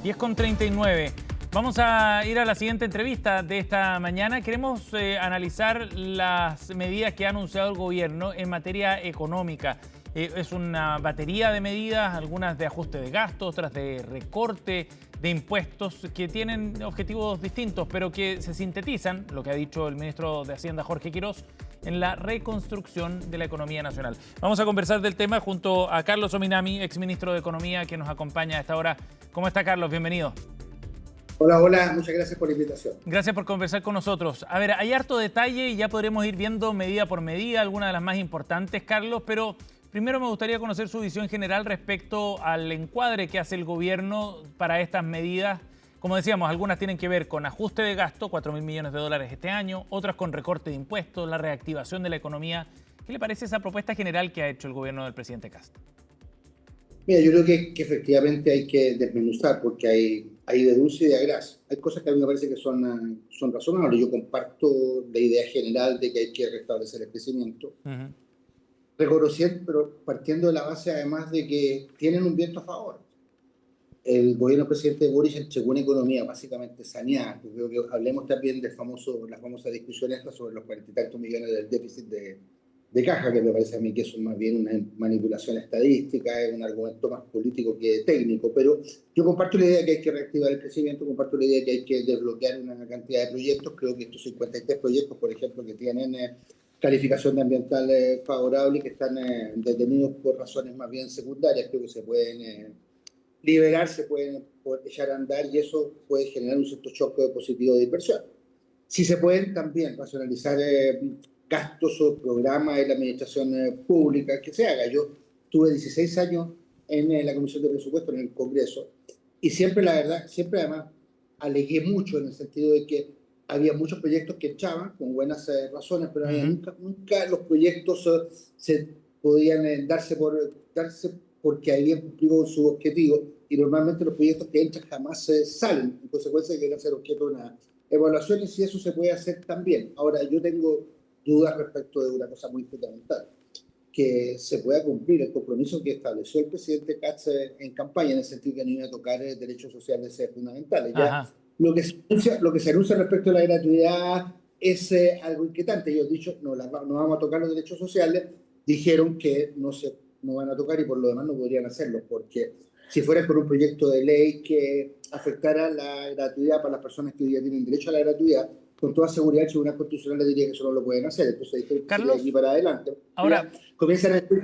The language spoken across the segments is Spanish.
10:39. Vamos a ir a la siguiente entrevista de esta mañana. Queremos analizar las medidas que ha anunciado el gobierno en materia económica. Es una batería de medidas, algunas de ajuste de gastos, otras de recorte de impuestos, que tienen objetivos distintos, pero que se sintetizan, lo que ha dicho el ministro de Hacienda, Jorge Quirós, en la reconstrucción de la economía nacional. Vamos a conversar del tema junto a Carlos Ominami, exministro de Economía, que nos acompaña a esta hora. ¿Cómo está, Carlos? Bienvenido. Hola, muchas gracias por la invitación. Gracias por conversar con nosotros. A ver, hay harto detalle y ya podremos ir viendo medida por medida, algunas de las más importantes, Carlos, pero primero me gustaría conocer su visión general respecto al encuadre que hace el gobierno para estas medidas. Como decíamos, algunas tienen que ver con ajuste de gasto, 4.000 millones de dólares este año, otras con recorte de impuestos, la reactivación de la economía. ¿Qué le parece esa propuesta general que ha hecho el gobierno del presidente Kast? Mira, yo creo que efectivamente hay que desmenuzar porque hay de dulce y de gras. Hay cosas que a mí me parece que son razonables. Yo comparto la idea general de que hay que restablecer el crecimiento. Reconociendo, pero partiendo de la base además de que tienen un viento a favor. El gobierno del presidente Boric entregó una economía básicamente saneada. Yo creo que hablemos también de la famosa discusión esta sobre los 40 y tantos millones del déficit de caja, que me parece a mí que es más bien una manipulación estadística, es un argumento más político que técnico, pero yo comparto la idea de que hay que reactivar el crecimiento, comparto la idea de que hay que desbloquear una cantidad de proyectos. Creo que estos 53 proyectos, por ejemplo, que tienen calificación de ambiental favorable y que están detenidos por razones más bien secundarias, creo que se pueden liberar, se pueden echar a andar, y eso puede generar un cierto choque positivo de inversión. Si se pueden también racionalizar gastos o programas de la administración pública, que se haga. Yo tuve 16 años en la Comisión de Presupuestos en el Congreso y siempre, la verdad, siempre además alegué mucho en el sentido de que había muchos proyectos que echaban con buenas razones, pero nunca los proyectos se podían darse porque habían cumplido su objetivo, y normalmente los proyectos que entran jamás salen, en consecuencia de que deben ser objeto de una evaluación, y si eso se puede hacer también. Ahora, yo tengo dudas respecto de una cosa muy fundamental, que se pueda cumplir el compromiso que estableció el presidente Kast en campaña, en el sentido que no iba a tocar derechos sociales fundamentales. Ya lo que se anuncia respecto a la gratuidad es algo inquietante. Ellos han dicho, no vamos a tocar los derechos sociales, dijeron que no van a tocar, y por lo demás no podrían hacerlo, porque si fuera por un proyecto de ley que afectara la gratuidad para las personas que hoy día tienen derecho a la gratuidad, con toda seguridad el Tribunal Constitucional le diría que eso no lo pueden hacer. Entonces, Carlos, de aquí para adelante. Ahora, comienzan a decir,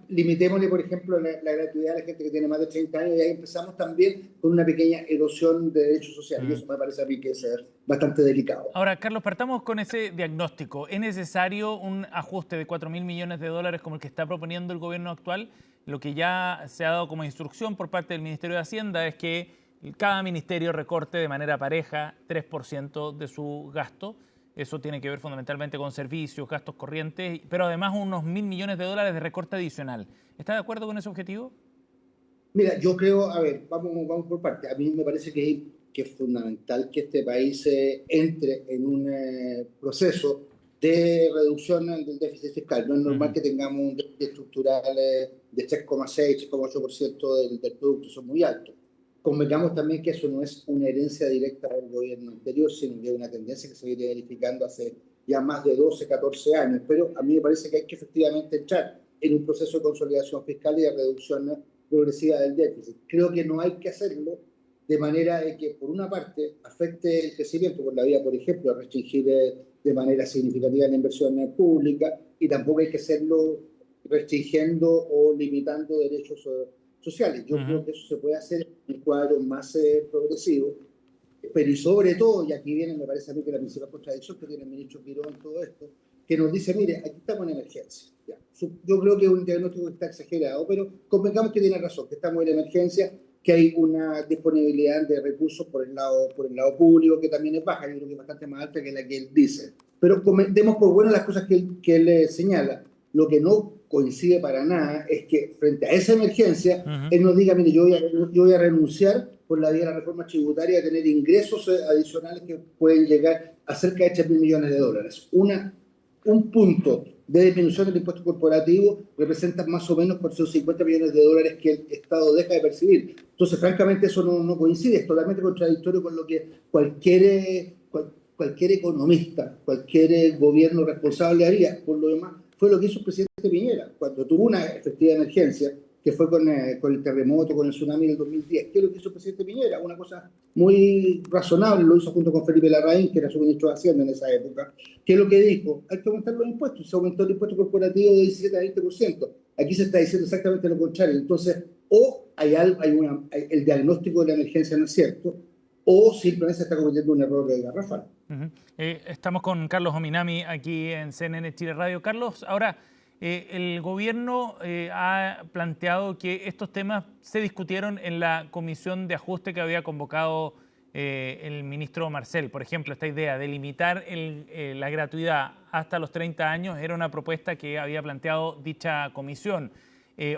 limitémosle, por ejemplo, la gratuidad a la gente que tiene más de 30 años, y ahí empezamos también con una pequeña erosión de derechos sociales. Y eso me parece a mí que es bastante delicado. Ahora, Carlos, partamos con ese diagnóstico. ¿Es necesario un ajuste de 4.000 millones de dólares como el que está proponiendo el gobierno actual? Lo que ya se ha dado como instrucción por parte del Ministerio de Hacienda es que cada ministerio recorte de manera pareja 3% de su gasto. Eso tiene que ver fundamentalmente con servicios, gastos corrientes, pero además unos 1.000 millones de dólares de recorte adicional. ¿Está de acuerdo con ese objetivo? Mira, yo creo, a ver, vamos por parte. A mí me parece que es fundamental que este país entre en un proceso de reducción del déficit fiscal. No es normal que tengamos un déficit estructural de 3,6, 3,8% del producto, eso es muy alto. Convengamos también que eso no es una herencia directa del gobierno anterior, sino que es una tendencia que se viene verificando hace ya más de 12, 14 años. Pero a mí me parece que hay que efectivamente entrar en un proceso de consolidación fiscal y de reducción progresiva del déficit. Creo que no hay que hacerlo de manera de que, por una parte, afecte el crecimiento por la vía, por ejemplo, de restringir de manera significativa la inversión pública, y tampoco hay que hacerlo restringiendo o limitando derechos sociales. Yo creo que eso se puede hacer en un cuadro más progresivo, pero y sobre todo, y aquí viene, me parece a mí que la principal contradicción que tiene el ministro Quirós en todo esto, que nos dice, mire, aquí estamos en emergencia. Ya. Yo creo que es un diagnóstico que está exagerado, pero convengamos que tiene razón, que estamos en emergencia, que hay una disponibilidad de recursos por el lado público que también es baja, yo creo que es bastante más alta que la que él dice. Pero demos por buenas las cosas que él señala. Lo que no coincide para nada es que frente a esa emergencia, él nos diga, mire, yo voy a renunciar por la vía de la reforma tributaria a tener ingresos adicionales que pueden llegar a cerca de 3.000 millones de dólares. Una un punto de disminución del impuesto corporativo representa más o menos por esos 50 millones de dólares que el Estado deja de percibir. Entonces, francamente, eso no coincide, es totalmente contradictorio con lo que cualquier economista, cualquier gobierno responsable haría. Por lo demás, fue lo que hizo el presidente Piñera cuando tuvo una efectiva emergencia, que fue con el terremoto, con el tsunami del 2010. ¿Qué es lo que hizo el presidente Piñera? Una cosa muy razonable, lo hizo junto con Felipe Larraín, que era su ministro de Hacienda en esa época. ¿Qué es lo que dijo? Hay que aumentar los impuestos. Se aumentó el impuesto corporativo de 17 a 20%. Aquí se está diciendo exactamente lo contrario. Entonces, o el diagnóstico de la emergencia no es cierto, o simplemente se está cometiendo un error de garrafal. Estamos con Carlos Ominami aquí en CNN Chile Radio. Carlos, ahora, el gobierno ha planteado que estos temas se discutieron en la comisión de ajuste que había convocado el ministro Marcel. Por ejemplo, esta idea de limitar la gratuidad hasta los 30 años era una propuesta que había planteado dicha comisión.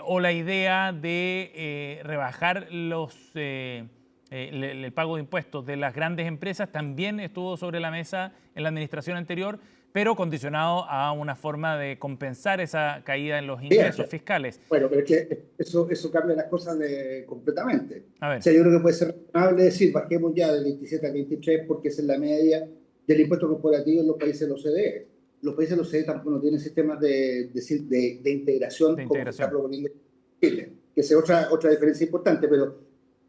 O la idea de rebajar el pago de impuestos de las grandes empresas también estuvo sobre la mesa en la administración anterior, pero condicionado a una forma de compensar esa caída en los ingresos fiscales. Bueno, pero es que eso cambia las cosas completamente. A ver. O sea, yo creo que puede ser razonable decir, bajemos ya del 27 al 23 porque esa es la media del impuesto corporativo en los países de la OCDE. Los países de la OCDE tampoco no tienen sistemas de integración como se está proponiendo Chile, que es otra diferencia importante,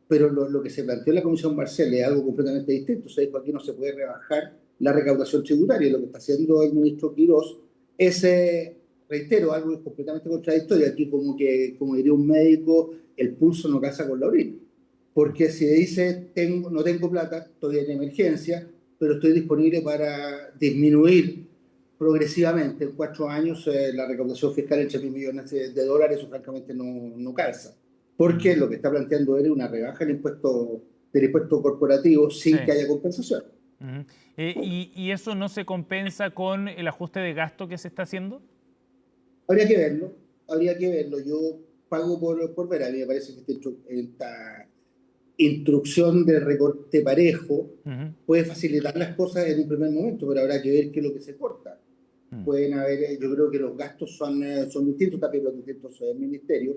pero lo que se planteó en la Comisión Marcel es algo completamente distinto. O sea, aquí no se puede rebajar la recaudación tributaria. Lo que está haciendo el ministro Quirós es, reitero, algo completamente contradictorio. Aquí, como diría un médico, el pulso no casa con la orina. Porque si dice, no tengo plata, estoy en emergencia, pero estoy disponible para disminuir progresivamente en 4 años la recaudación fiscal en 8.000 millones de dólares, eso francamente no calza. Porque lo que está planteando él es una rebaja del impuesto corporativo sin que haya compensación. ¿Y eso no se compensa con el ajuste de gasto que se está haciendo? Habría que verlo. Yo pago por ver. A mí me parece que esta instrucción de recorte parejo puede facilitar las cosas en un primer momento, pero habrá que ver qué es lo que se corta. Pueden haber, yo creo que los gastos son distintos, también los distintos ministerios.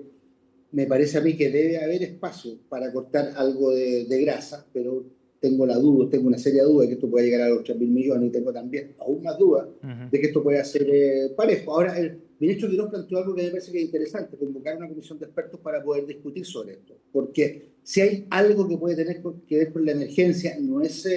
Me parece a mí que debe haber espacio para cortar algo de grasa, pero tengo una seria duda de que esto pueda llegar a los 3.000 millones y tengo también aún más dudas de que esto pueda ser parejo. Ahora, el ministro Quirós planteó algo que me parece que es interesante, convocar una comisión de expertos para poder discutir sobre esto, porque si hay algo que puede tener que ver con la emergencia, no es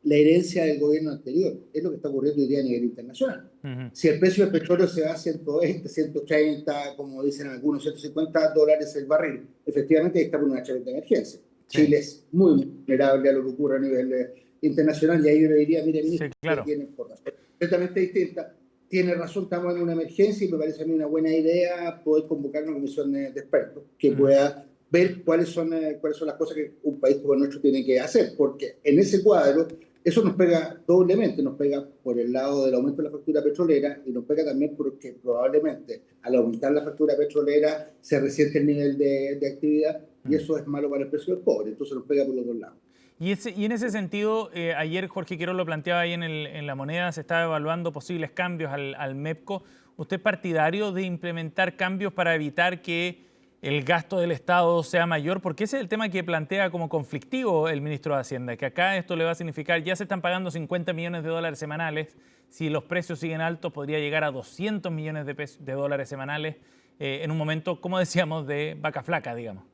la herencia del gobierno anterior, es lo que está ocurriendo hoy día a nivel internacional. Si el precio del petróleo se va a 120, 130, como dicen algunos, $150 el barril, efectivamente ahí está por una tremenda emergencia. Chile es muy vulnerable a lo que ocurre a nivel internacional y ahí yo le diría, mire, ministro, claro, tiene información completamente distinta, tiene razón, estamos en una emergencia y me parece a mí una buena idea poder convocar una comisión de expertos que pueda ver cuáles son las cosas que un país como el nuestro tiene que hacer, porque en ese cuadro eso nos pega doblemente, nos pega por el lado del aumento de la factura petrolera y nos pega también porque probablemente al aumentar la factura petrolera se resiente el nivel de actividad y eso es malo para el precio del cobre, entonces nos pega por los dos lados. Y en ese sentido, ayer Jorge Quirós lo planteaba ahí en La Moneda, se estaba evaluando posibles cambios al MEPCO. ¿Usted es partidario de implementar cambios para evitar que el gasto del Estado sea mayor? Porque ese es el tema que plantea como conflictivo el ministro de Hacienda, que acá esto le va a significar, ya se están pagando 50 millones de dólares semanales, si los precios siguen altos podría llegar a 200 millones de dólares semanales en un momento, como decíamos, de vaca flaca, digamos.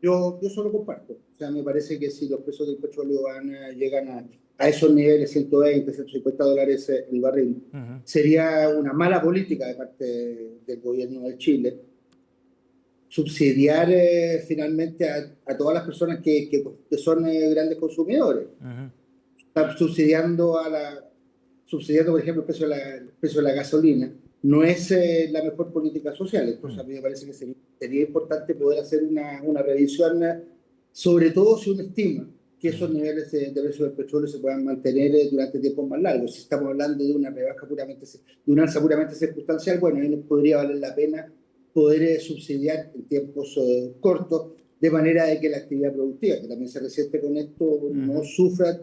Yo solo comparto. O sea, me parece que si los precios del petróleo llegan a esos niveles, 120, 150 dólares el barril, sería una mala política de parte del gobierno de Chile subsidiar finalmente a todas las personas que son grandes consumidores. Está subsidiando, por ejemplo, el precio de la gasolina. No es la mejor política social. Entonces, a mí me parece que sería importante poder hacer una revisión, sobre todo si uno estima que esos niveles de precio del petróleo se puedan mantener durante tiempos más largos. Si estamos hablando de una rebaja de una alza puramente circunstancial, bueno, ahí nos podría valer la pena poder subsidiar en tiempos cortos, de manera de que la actividad productiva, que también se resiente con esto, no sufra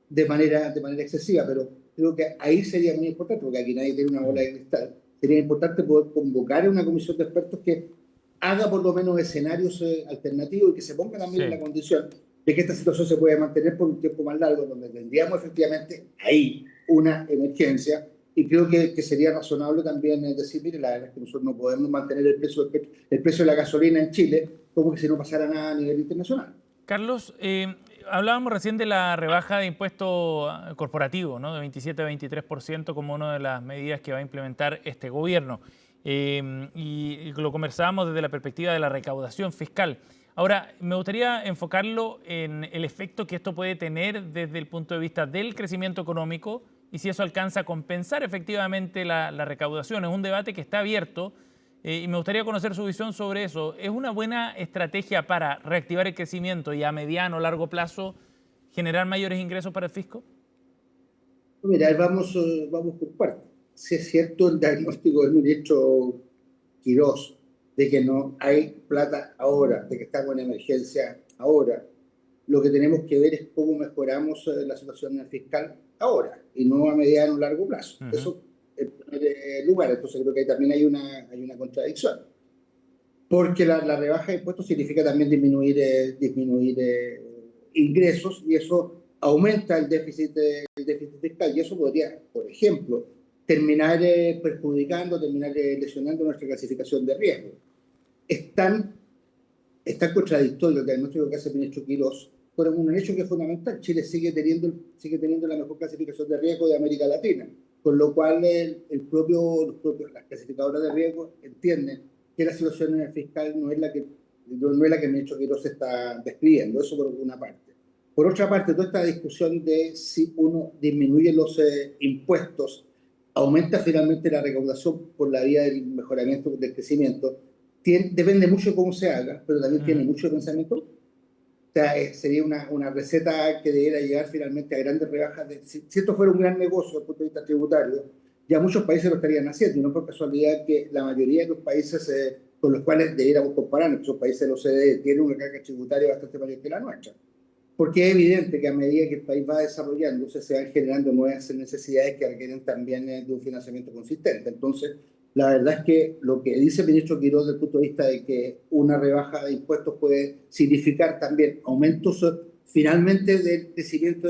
de manera excesiva, pero creo que ahí sería muy importante, porque aquí nadie tiene una bola de cristal, sería importante poder convocar a una comisión de expertos que haga por lo menos escenarios alternativos y que se ponga también en la Sí. condición de que esta situación se puede mantener por un tiempo más largo, donde tendríamos efectivamente ahí una emergencia. Y creo que sería razonable también decir, mire, la verdad es que nosotros no podemos mantener el precio de la gasolina en Chile como que si no pasara nada a nivel internacional. Carlos, hablábamos recién de la rebaja de impuesto corporativo, ¿no? De 27 a 23% como una de las medidas que va a implementar este gobierno. Y lo conversábamos desde la perspectiva de la recaudación fiscal. Ahora, me gustaría enfocarlo en el efecto que esto puede tener desde el punto de vista del crecimiento económico y si eso alcanza a compensar efectivamente la recaudación. Es un debate que está abierto. Y me gustaría conocer su visión sobre eso. ¿Es una buena estrategia para reactivar el crecimiento y a mediano o largo plazo generar mayores ingresos para el fisco? Mira, vamos por partes. Si es cierto el diagnóstico del ministro Quirós de que no hay plata ahora, de que estamos en emergencia ahora, lo que tenemos que ver es cómo mejoramos la situación fiscal ahora y no a mediano o largo plazo. Ujú. Eso en primer lugar. Entonces creo que ahí también hay una contradicción. Porque la rebaja de impuestos significa también disminuir ingresos y eso aumenta el déficit fiscal y eso podría, por ejemplo, terminar perjudicando, terminar lesionando nuestra clasificación de riesgo. Es tan, es tan contradictorio el diagnóstico que hace el ministro Quirós con un hecho que es fundamental. Chile sigue teniendo la mejor clasificación de riesgo de América Latina, con lo cual las clasificadoras de riesgo entienden que la situación fiscal no es la que el ministro Quirós está describiendo, eso por una parte. Por otra parte, toda esta discusión de si uno disminuye los impuestos, aumenta finalmente la recaudación por la vía del mejoramiento del crecimiento, depende mucho de cómo se haga, pero también tiene Ujú. mucho pensamiento. O sea, sería una receta que debiera llegar finalmente a grandes rebajas. Si esto fuera un gran negocio desde el punto de vista tributario, ya muchos países lo estarían haciendo, y no por casualidad que la mayoría de los países con los cuales debiéramos compararnos, que son países de la OCDE, tienen una carga tributaria bastante mayor que la nuestra. Porque es evidente que a medida que el país va desarrollándose, se van generando nuevas necesidades que requieren también de un financiamiento consistente. Entonces, la verdad es que lo que dice el ministro Quirós desde el punto de vista de que una rebaja de impuestos puede significar también aumentos finalmente del crecimiento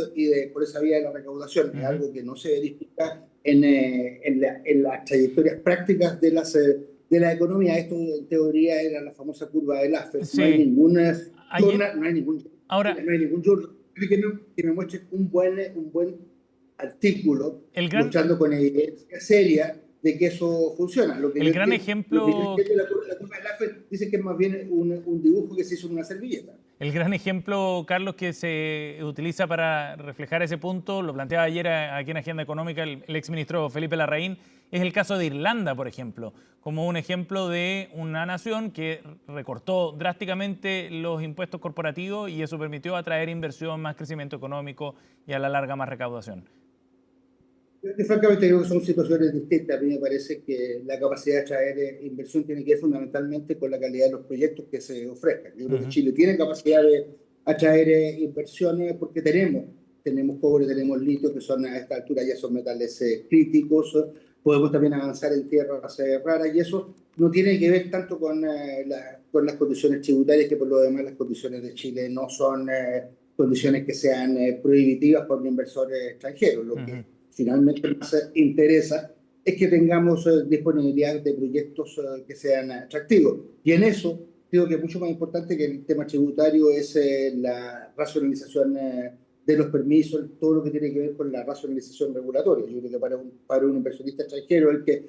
por esa vía de la recaudación, es Ujú. algo que no se verifica en las trayectorias prácticas de la economía. Esto en teoría era la famosa curva de Laffer. No hay Sí. ninguna Ayer, zona, no hay ningún ahora, no hay ningún journal que me muestre un buen artículo el gran, mostrando con evidencia seria de que eso funciona. el gran Lo que yo ejemplo entiendo de la curva de Laffer dice que es más bien un dibujo que se hizo en una servilleta. El gran ejemplo, Carlos, que se utiliza para reflejar ese punto, lo planteaba ayer aquí en Agenda Económica el exministro Felipe Larraín, es el caso de Irlanda, por ejemplo, como un ejemplo de una nación que recortó drásticamente los impuestos corporativos y eso permitió atraer inversión, más crecimiento económico y a la larga más recaudación. Francamente creo que son situaciones distintas. A mí me parece que la capacidad de atraer inversión tiene que ver fundamentalmente con la calidad de los proyectos que se ofrezcan. Yo creo que Ujú. Chile tiene capacidad de atraer inversiones porque tenemos cobre, tenemos litio, que son a esta altura ya son metales críticos. Podemos también avanzar en tierras raras y eso no tiene que ver tanto con las condiciones tributarias, que por lo demás las condiciones de Chile no son condiciones que sean prohibitivas por un inversor extranjero. Lo Ujú. que finalmente más interesa es que tengamos disponibilidad de proyectos que sean atractivos. Y en eso creo que es mucho más importante que el tema tributario es la racionalización de los permisos, todo lo que tiene que ver con la racionalización regulatoria. Yo creo que para un inversionista extranjero, el que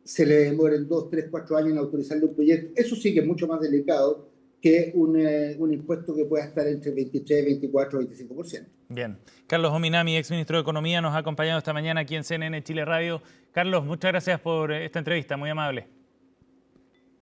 se le demoren 2, 3, 4 años en autorizarle un proyecto, eso sí que es mucho más delicado que un impuesto que pueda estar entre 23, 24, 25%. Bien. Carlos Ominami, exministro de Economía, nos ha acompañado esta mañana aquí en CNN Chile Radio. Carlos, muchas gracias por esta entrevista, muy amable.